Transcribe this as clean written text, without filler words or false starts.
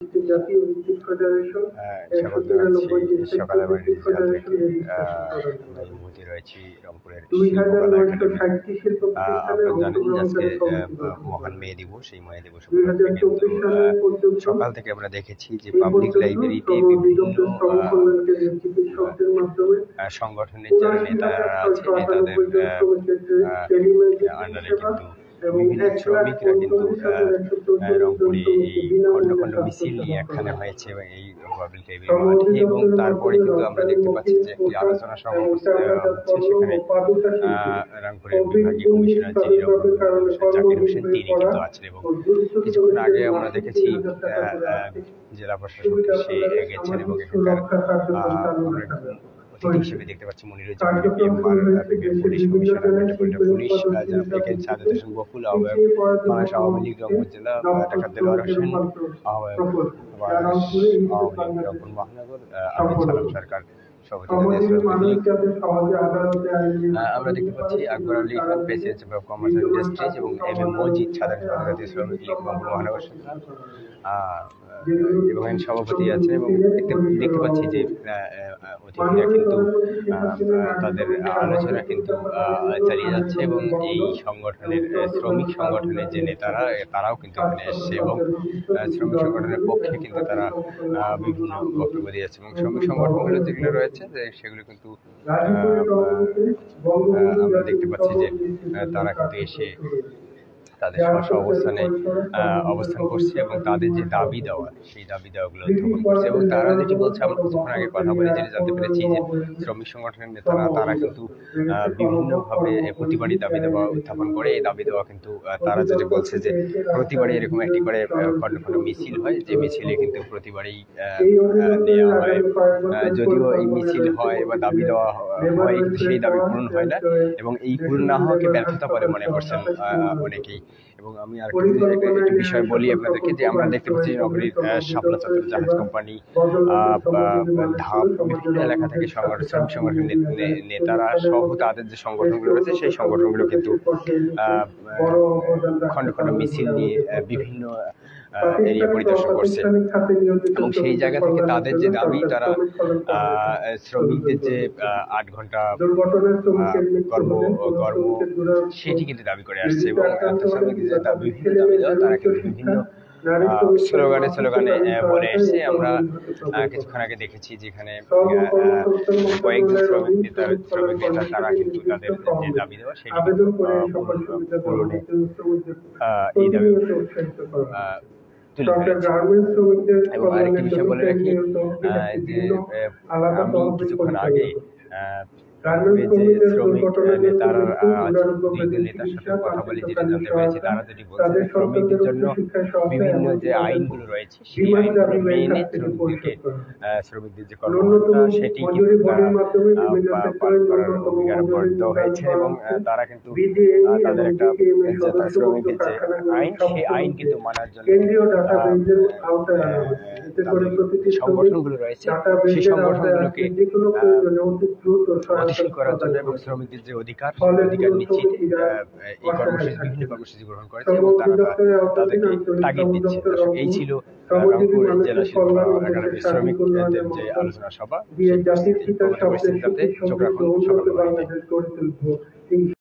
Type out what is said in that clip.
জাতীয় বিদ্যুৎ ফেডারেশন স্বাগত জানাচ্ছি সকালবেলা ডিজিটাল থেকে। অনুভূতি রয়েছি রংপুরের শিল্পকলা একাডেমি। আপনারা জানেন যে আজকে মহান মে দিবস। এই মে দিবস উপলক্ষে কিন্তু সকাল থেকে আমরা দেখেছি যে পাবলিক লাইব্রেরিতে বিভিন্ন সংগঠনের যারা নেতারা আছে নেতাদের আন্ডারে কিন্তু বিভিন্ন শ্রমিকরা কিন্তু রংপুরে এই খণ্ড খণ্ড মিছিল নিয়ে একখানে হয়েছে এবং এই পাবলিক লাইব্রেরি মাঠে, এবং তারপরে কিন্তু আমরা দেখতে পাচ্ছি যে একটি আলোচনা সভা হচ্ছে। সেখানে রংপুরের বিভাগীয় কমিশনার যিনি জাকির হোসেন তিনি কিন্তু আছেন, এবং কিছুক্ষণ আগে আমরা দেখেছি জেলা প্রশাসক সে গেছেন এবং এখানকার অতিথি হিসেবে দেখতে পাচ্ছি Moniruzzaman police commissioner, metropolitan police, জনাব সাদেত হোসেন বকুল, আহ্বায়ক বাংলাদেশ আওয়ামী লীগ রংপুর জেলা, ডাক্তার দেলোয়ার হোসেন আহ্বায়ক আওয়ামী লীগ রংপুর মহানগর, আমিন সালাম সরকার আমরা দেখতে পাচ্ছি Akbar Ali Khan, president of commerce and industries, এবং এম এ মজিদ, সাধারণ সম্পাদক শ্রমিক লীগ রংপুর মহানগর এবং সভাপতি আছেন। এবং দেখতে পাচ্ছি যে অতিথিরা কিন্তু তাদের আলোচনা কিন্তু চালিয়ে যাচ্ছে, এবং এই সংগঠনের শ্রমিক সংগঠনের যে নেতারা তারাও কিন্তু এখানে এসছে, এবং শ্রমিক সংগঠনের পক্ষে কিন্তু তারা বিভিন্ন বক্তব্য দিয়েছে, এবং শ্রমিক সংগঠনগুলো যেগুলো রয়েছে যে সেগুলো কিন্তু আমরা দেখতে পাচ্ছি যে তারা কিন্তু এসে তাদের স্ব অবস্থানে অবস্থান করছে, এবং তাদের যে দাবি দেওয়া সেই দাবি দেওয়াগুলো উত্থাপন করছে। এবং তারা যেটি বলছে, আমরা কিছুক্ষণ আগে কথা বলে যেটি জানতে পেরেছি যে শ্রমিক সংগঠনের নেতারা তারা কিন্তু বিভিন্নভাবে প্রতিবারই দাবি দেওয়া উত্থাপন করে। এই দাবি দেওয়া কিন্তু তারা যেটি বলছে যে প্রতিবারই এরকম একটি করে খণ্ড খণ্ড মিছিল হয়, যে মিছিলে কিন্তু প্রতিবারই নেওয়া হয়। যদিও এই মিছিল হয় বা দাবি দেওয়া হয় কিন্তু সেই দাবি পূরণ হয় না, এবং এই পূরণ না হওয়াকে ব্যর্থতা বলে মনে করছেন অনেকেই। এবং আমি আর একটি বিষয় বলি আপনাদেরকে, যে আমরা দেখতে পাচ্ছি নগরীর শাপলা চত্বর জাহাজ কোম্পানি, ধাপ, বিভিন্ন এলাকা থেকে শ্রমিক সংগঠনের নেতারা সহ তাদের যে সংগঠনগুলো রয়েছে সেই সংগঠনগুলো কিন্তু খণ্ড খণ্ড মিছিল নিয়ে বিভিন্ন এরিয়া পরিদর্শন করছে, এবং সেই জায়গা থেকে তাদের যে দাবি, তারা শ্রমিকদের যে 8 ঘন্টা কর্ম সেটি কিন্তু দাবি করে আসছে, এবং শ্রমিকদের যে বিভিন্ন দাবি দেওয়া তারা কিন্তু বিভিন্ন স্লোগানে বলে এসছে। আমরা কিছুক্ষণ আগে দেখেছি যেখানে কয়েকজন শ্রমিক নেতা তারা কিন্তু তাদের যে দাবি দেওয়া সেটি পূরণে এই দাবি তুলে ধরেছে। এবং আরেকটি বিষয় বলে রাখি যে আমি কিছুক্ষণ আগে যে শ্রমিক নেতারা দুইজন নেতার সাথে কথা বলে যেটা জানতে পেরেছি, তারা যেটি বলছে শ্রমিকদের জন্য বিভিন্ন যে আইনগুলো রয়েছে সেই আইনগুলো মেনে শ্রমিকদের যে কর্মকর্তা সেটি কিন্তু পালন করার অঙ্গীকারবদ্ধ হয়েছে, এবং তারা কিন্তু তাদের একটা শ্রমিকদের যে আইন সেই আইন কিন্তু মানার জন্য সংগঠনগুলো রয়েছে সেই সংগঠনগুলোকে গতিশীল করার জন্য এবং শ্রমিকদের যে অধিকার নিশ্চিত এই বিভিন্ন কর্মসূচি গ্রহণ করেছে, এবং তারা তাদেরকে তাগিদ দিচ্ছে। এই ছিল রংপুর জেলা শিল্পকলা একাডেমির শ্রমিকদের যে আলোচনা সভা, সেই পরিস্থিতিতে চোখ রাখুন সকাল।